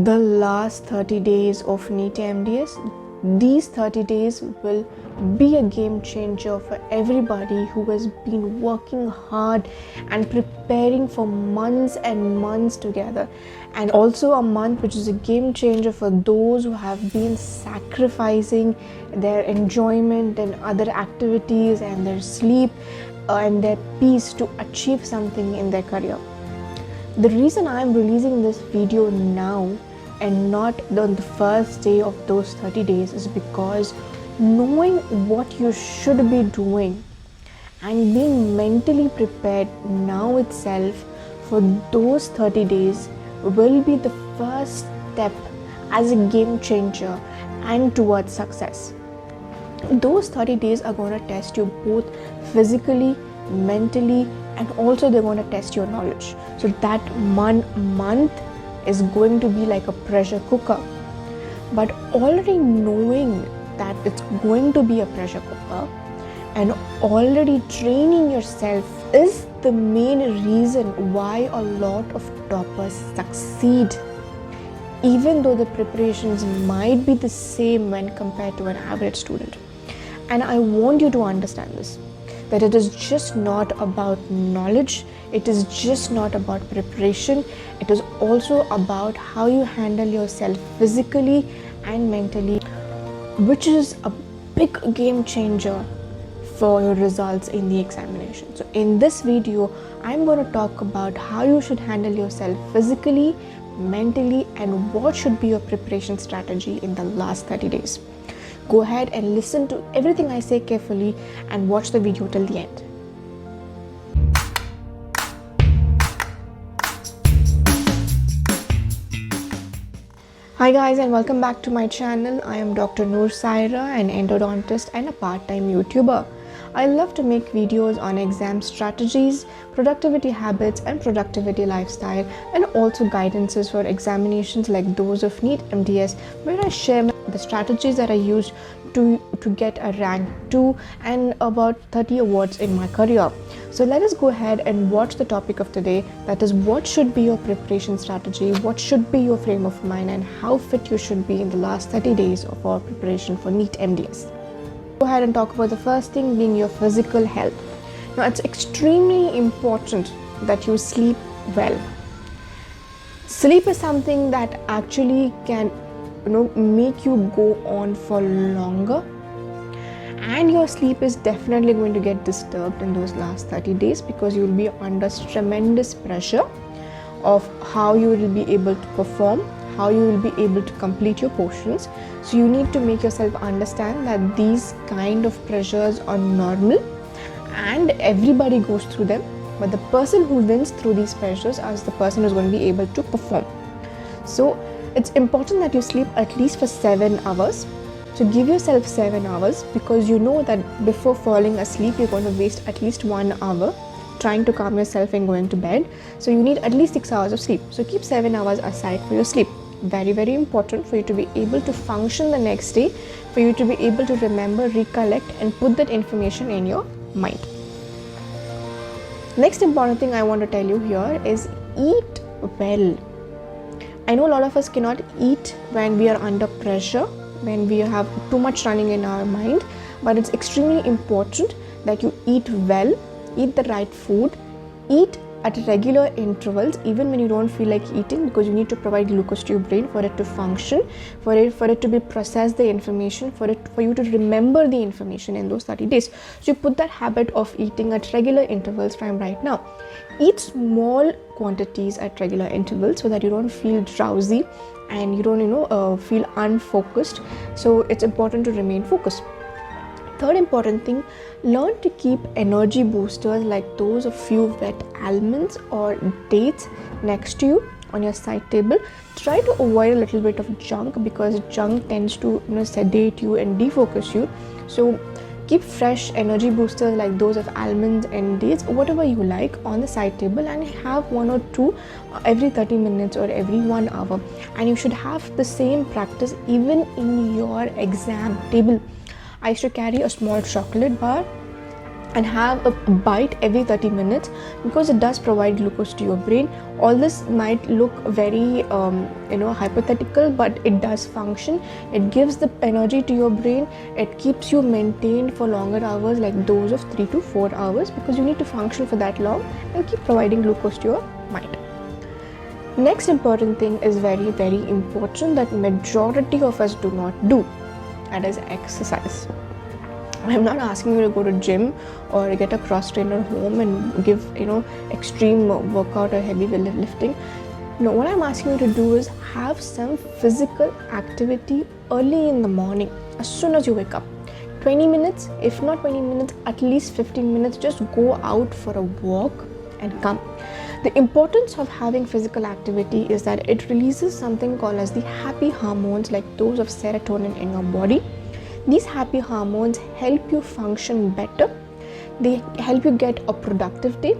the last 30 days of NEET MDS. These 30 days will be a game changer for everybody who has been working hard and preparing for months and months together, and also a month which is a game changer for those who have been sacrificing their enjoyment and other activities and their sleep and their peace to achieve something in their career. The reason I am releasing this video now and not on the first day of those 30 days is because knowing what you should be doing and being mentally prepared now itself for those 30 days will be the first step as a game changer and towards success. Those 30 days are going to test you both physically, mentally, and also they're going to test your knowledge. So that month is going to be like a pressure cooker. But already knowing that it's going to be a pressure cooker and already training yourself is the main reason why a lot of toppers succeed, even though the preparations might be the same when compared to an average student. And I want you to understand this, that it is just not about knowledge, it is just not about preparation, it is also about how you handle yourself physically and mentally, which is a big game changer for your results in the examination. So in this video, I'm going to talk about how you should handle yourself physically, mentally, and what should be your preparation strategy in the last 30 days. Go ahead and listen to everything I say carefully and watch the video till the end. Hi guys, and welcome back to my channel. I am Dr. Noorsaira, an endodontist and a part-time YouTuber. I love to make videos on exam strategies, productivity habits and productivity lifestyle, and also guidances for examinations like those of NEET MDS, where I share the strategies that I used to get a rank 2 and about 30 awards in my career. So let us go ahead and watch the topic of today, that is what should be your preparation strategy, what should be your frame of mind, and how fit you should be in the last 30 days of our preparation for NEET MDS. Go ahead and talk about the first thing being your physical health. Now it's extremely important that you sleep well. Sleep is something that actually can make you go on for longer, and your sleep is definitely going to get disturbed in those last 30 days because you will be under tremendous pressure of how you will be able to perform, how you will be able to complete your portions. So you need to make yourself understand that these kind of pressures are normal and everybody goes through them, but the person who wins through these pressures is the person who's going to be able to perform. So it's important that you sleep at least for 7 hours. So give yourself 7 hours, because you know that before falling asleep you're going to waste at least 1 hour trying to calm yourself and going to bed. So you need at least 6 hours of sleep. So keep 7 hours aside for your sleep. Very, very important for you to be able to function the next day, for you to be able to remember, recollect, and put that information in your mind. Next important thing I want to tell you here is eat well. I know a lot of us cannot eat when we are under pressure, when we have too much running in our mind, but it's extremely important that you eat well, eat the right food, eat at regular intervals even when you don't feel like eating, because you need to provide glucose to your brain for it to function, for it to be processed the information, for you to remember the information in those 30 days. So you put that habit of eating at regular intervals from right now. Eat small quantities at regular intervals so that you don't feel drowsy and you don't feel unfocused. So it's important to remain focused. Third important thing, learn to keep energy boosters like those of few wet almonds or dates next to you on your side table. Try to avoid a little bit of junk, because junk tends to sedate you and defocus you. So keep fresh energy boosters like those of almonds and dates, whatever you like, on the side table, and have 1 or 2 every 30 minutes or every 1 hour. And you should have the same practice even in your exam table. I used to carry a small chocolate bar and have a bite every 30 minutes, because it does provide glucose to your brain. All this might look very hypothetical, but it does function. It gives the energy to your brain. It keeps you maintained for longer hours, like those of 3 to 4 hours, because you need to function for that long and keep providing glucose to your mind. Next important thing is very, very important that majority of us do not do, and is exercise. I'm not asking you to go to gym or get a cross trainer home and give extreme workout or heavy lifting. No, what I'm asking you to do is have some physical activity early in the morning, as soon as you wake up. 20 minutes, if not 20 minutes, at least 15 minutes, just go out for a walk and come. The importance of having physical activity is that it releases something called as the happy hormones, like those of serotonin in your body. These happy hormones help you function better. They help you get a productive day.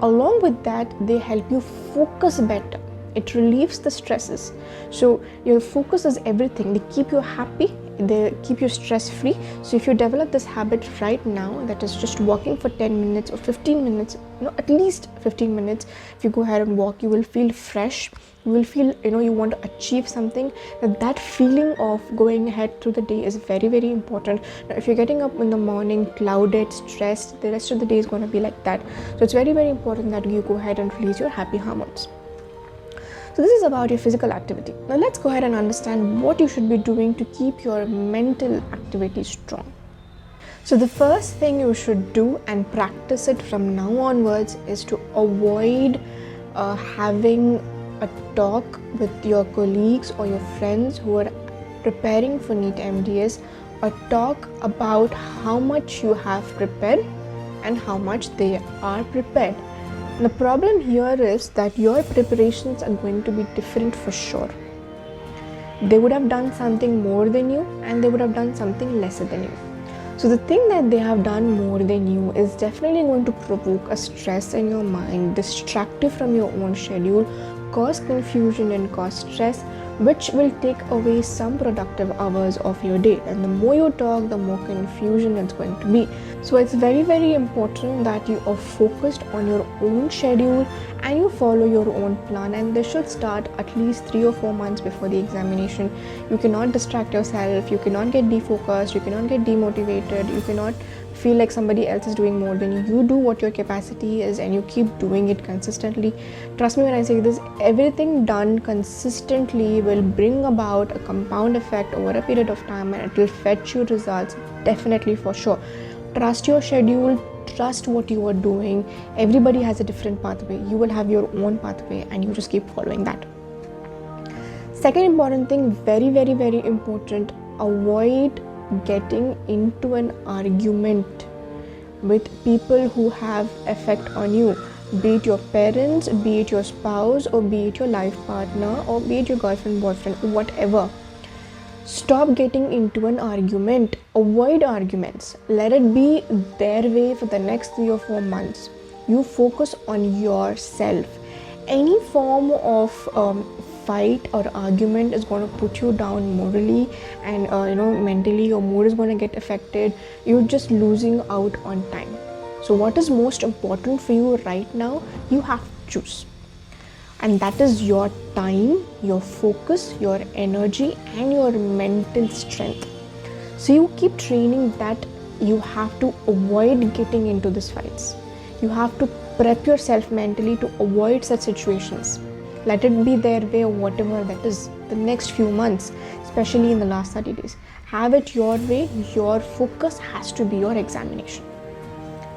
Along with that, they help you focus better. It relieves the stresses. So your focus is everything. They keep you happy. They keep you stress free. So if you develop this habit right now, that is just walking for 10 minutes or 15 minutes, at least 15 minutes, if you go ahead and walk, you will feel fresh. You will feel you want to achieve something. That feeling of going ahead through the day is very, very important. Now if you're getting up in the morning clouded, stressed, the rest of the day is going to be like that. So it's very, very important that you go ahead and release your happy hormones. So this is about your physical activity. Now let's go ahead and understand what you should be doing to keep your mental activity strong. So the first thing you should do, and practice it from now onwards, is to avoid having a talk with your colleagues or your friends who are preparing for NEET MDS, or talk about how much you have prepared and how much they are prepared. The problem here is that your preparations are going to be different for sure. They would have done something more than you, and they would have done something lesser than you. So the thing that they have done more than you is definitely going to provoke a stress in your mind, distract you from your own schedule, cause confusion and cause stress, which will take away some productive hours of your day. And the more you talk, the more confusion it's going to be. So it's very, very important that you are focused on your own schedule and you follow your own plan, and this should start at least 3 or 4 months before the examination. You cannot distract yourself, you cannot get defocused, you cannot get demotivated, you cannot feel like somebody else is doing more than you. You do what your capacity is and you keep doing it consistently. Trust me when I say this, everything done consistently will bring about a compound effect over a period of time, and it will fetch you results, definitely, for sure. Trust your schedule, trust what you are doing. Everybody has a different pathway. You will have your own pathway and you just keep following that. Second important thing, very, very, very important, avoid getting into an argument with people who have effect on you, be it your parents, be it your spouse, or be it your life partner, or be it your girlfriend, boyfriend, whatever. Stop getting into an argument. Avoid arguments. Let it be their way for the next 3 or 4 months. You focus on yourself. Any form of fight or argument is going to put you down morally, and mentally your mood is going to get affected. You're just losing out on time. So what is most important for you right now, you have to choose, and that is your time, your focus, your energy, and your mental strength. So you keep training that. You have to avoid getting into these fights. You have to prep yourself mentally to avoid such situations. Let it be their way or whatever that is, the next few months, especially in the last 30 days. Have it your way. Your focus has to be your examination.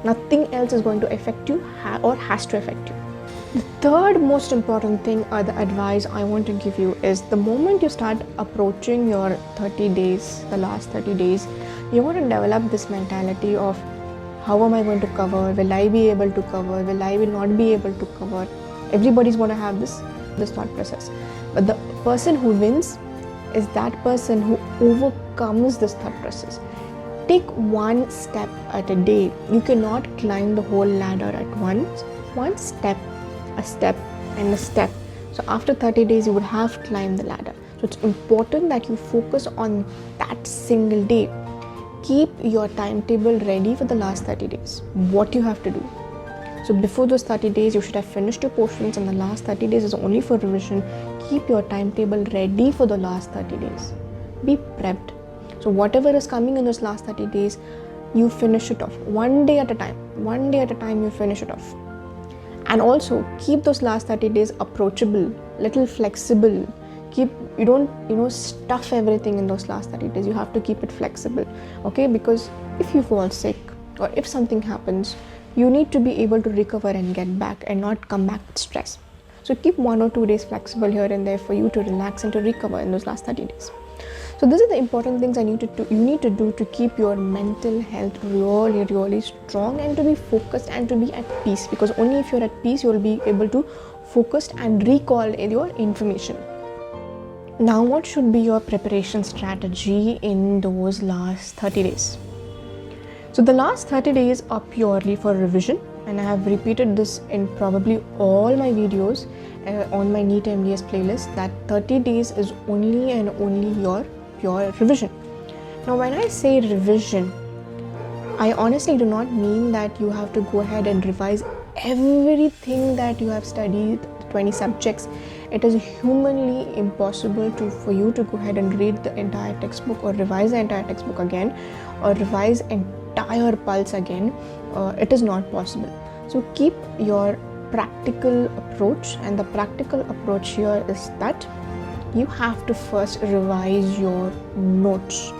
Nothing else is going to affect you or has to affect you. The third most important thing, or the advice I want to give you, is the moment you start approaching your 30 days, the last 30 days, you want to develop this mentality of, how am I going to cover? Will I be able to cover? Will I not be able to cover? Everybody's going to have this thought process. But the person who wins is that person who overcomes this thought process. Take one step at a day. You cannot climb the whole ladder at once. One step, a step, and a step. So after 30 days, you would have climbed the ladder. So it's important that you focus on that single day. keep your timetable ready for the last 30 days. What you have to do. So before those 30 days, you should have finished your portions, and the last 30 days is only for revision. Keep your timetable ready for the last 30 days. Be prepped. So whatever is coming in those last 30 days, you finish it off. One day at a time. One day at a time, you finish it off. And also keep those last 30 days approachable, little flexible. You don't stuff everything in those last 30 days. You have to keep it flexible, okay? Because if you fall sick or if something happens, you need to be able to recover and get back and not come back with stress. So keep 1 or 2 days flexible here and there for you to relax and to recover in those last 30 days. So these are the important things you need to do to keep your mental health really, really strong and to be focused and to be at peace, because only if you're at peace, you'll be able to focus and recall your information. Now, what should be your preparation strategy in those last 30 days? So the last 30 days are purely for revision, and I have repeated this in probably all my videos on my NEET MDS playlist, that 30 days is only and only your pure revision. Now when I say revision, I honestly do not mean that you have to go ahead and revise everything that you have studied, 20 subjects. It is humanly impossible for you to go ahead and read the entire textbook or revise the entire textbook again or revise entire pulse again. It is not possible. So keep your practical approach, and the practical approach here is that you have to first revise your notes.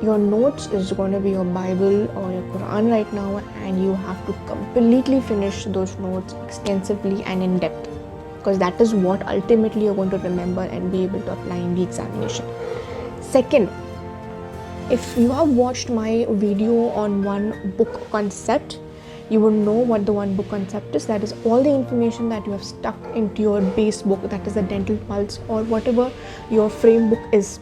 Your notes is going to be your Bible or your Quran right now, and you have to completely finish those notes extensively and in depth, because that is what ultimately you're going to remember and be able to apply in the examination. Second, if you have watched my video on one book concept, you will know what the one book concept is. That is all the information that you have stuck into your base book, that is the dental pulse or whatever your frame book is.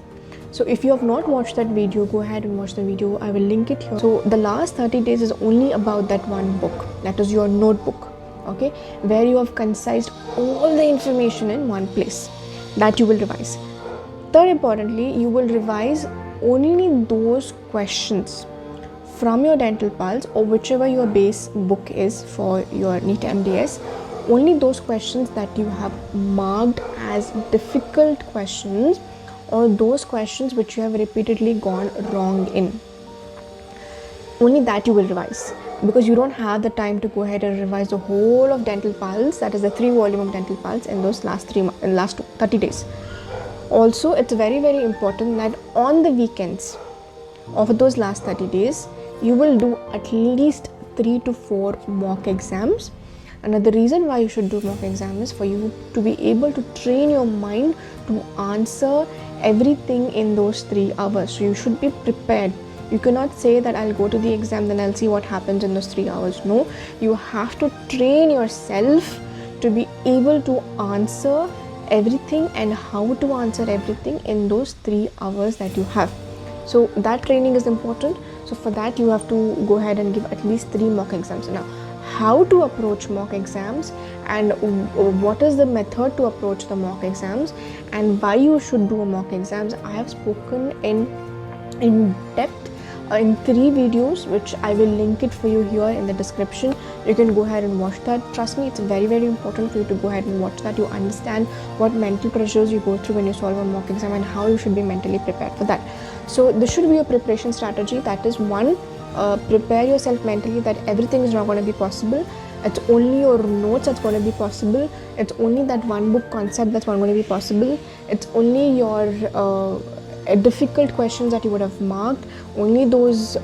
So if you have not watched that video, go ahead and watch the video. I will link it here. So the last 30 days is only about that one book, that is your notebook, okay, where you have concised all the information in one place that you will revise. Third, importantly, you will revise only those questions from your dental pulse or whichever your base book is for your NEET MDS, only those questions that you have marked as difficult questions or those questions which you have repeatedly gone wrong in. Only that you will revise, because you don't have the time to go ahead and revise the whole of dental pulse, that is the 3 volume of dental pulse, in those last 30 days. Also, it's very, very important that on the weekends of those last 30 days, you will do at least 3 to 4 mock exams. And the reason why you should do mock exams is for you to be able to train your mind to answer everything in those 3 hours. So you should be prepared. You cannot say that I'll go to the exam, then I'll see what happens in those 3 hours. No, you have to train yourself to be able to answer everything and how to answer everything in those 3 hours that you have. So that training is important. So for that, you have to go ahead and give at least 3 mock exams. Now, how to approach mock exams and what is the method to approach the mock exams and why you should do a mock exams, I have spoken in depth in 3 videos, which I will link it for you here in the description. You can go ahead and watch that. Trust me, it's very, very important for you to go ahead and watch that. You understand what mental pressures you go through when you solve a mock exam and how you should be mentally prepared for that. So this should be a preparation strategy. That is, one, prepare yourself mentally that everything is not going to be possible. It's only your notes that's going to be possible. It's only that one book concept that's not going to be possible. It's only your difficult questions that you would have marked, only those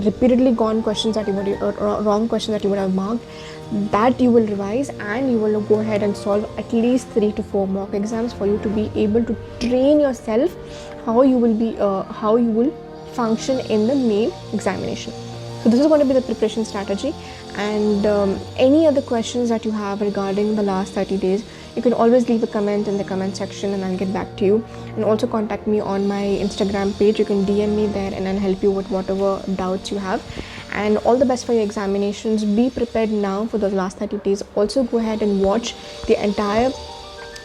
repeatedly gone questions that you would, wrong questions that you would have marked, that you will revise, and you will go ahead and solve at least 3 to 4 mock exams for you to be able to train yourself how you will function in the main examination. So this is going to be the preparation strategy, and any other questions that you have regarding the last 30 days, you can always leave a comment in the comment section and I'll get back to you. And also contact me on my Instagram page. You can DM me there and I'll help you with whatever doubts you have. And all the best for your examinations. Be prepared now for those last 30 days. Also go ahead and watch the entire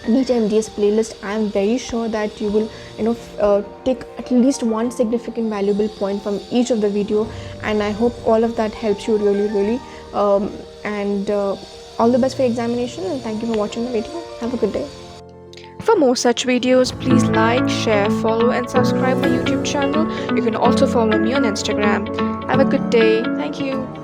NEET MDS playlist. I am very sure that you will take at least one significant valuable point from each of the video, and I hope all of that helps you really. And all the best for your examination, and thank you for watching the video. Have a good day. For more such videos, please like, share, follow and subscribe my YouTube channel. You can also follow me on Instagram. Have a good day. Thank you.